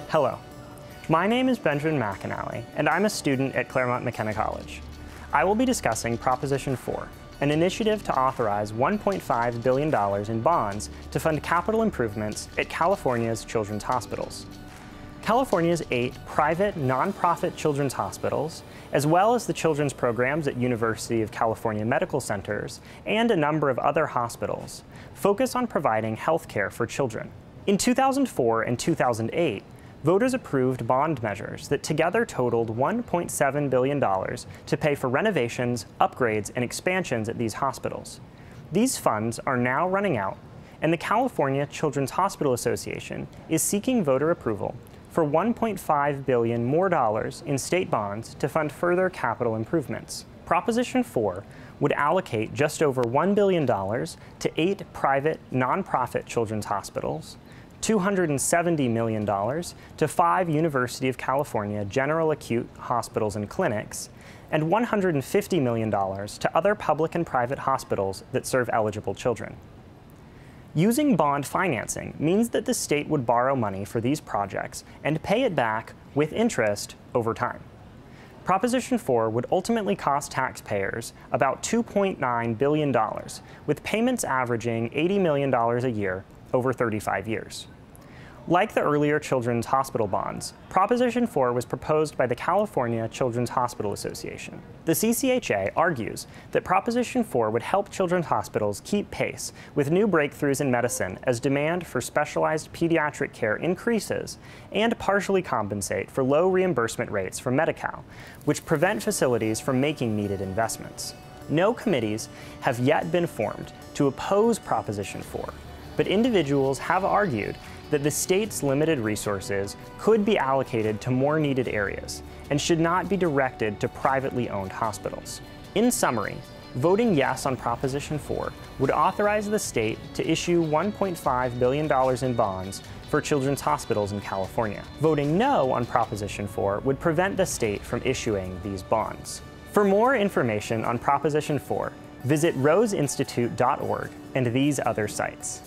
Hello, my name is Benjamin McKenna, and I'm a student at Claremont McKenna College. I will be discussing Proposition 4, an initiative to authorize $1.5 billion in bonds to fund capital improvements at California's children's hospitals. California's 8 private, nonprofit children's hospitals, as well as the children's programs at University of California medical centers and a number of other hospitals, focus on providing health care for children. In 2004 and 2008, voters approved bond measures that together totaled $1.7 billion to pay for renovations, upgrades, and expansions at these hospitals. These funds are now running out, and the California Children's Hospital Association is seeking voter approval for $1.5 billion more in state bonds to fund further capital improvements. Proposition 4 would allocate just over $1 billion to 8 private, nonprofit children's hospitals, $270 million to 5 University of California general acute hospitals and clinics, and $150 million to other public and private hospitals that serve eligible children. Using bond financing means that the state would borrow money for these projects and pay it back with interest over time. Proposition 4 would ultimately cost taxpayers about $2.9 billion, with payments averaging $80 million a year over 35 years. Like the earlier children's hospital bonds, Proposition 4 was proposed by the California Children's Hospital Association. The CCHA argues that Proposition 4 would help children's hospitals keep pace with new breakthroughs in medicine as demand for specialized pediatric care increases and partially compensate for low reimbursement rates from Medi-Cal, which prevent facilities from making needed investments. No committees have yet been formed to oppose Proposition 4, but individuals have argued that the state's limited resources could be allocated to more needed areas and should not be directed to privately owned hospitals. In summary, voting yes on Proposition 4 would authorize the state to issue $1.5 billion in bonds for children's hospitals in California. Voting no on Proposition 4 would prevent the state from issuing these bonds. For more information on Proposition 4, visit roseinstitute.org and these other sites.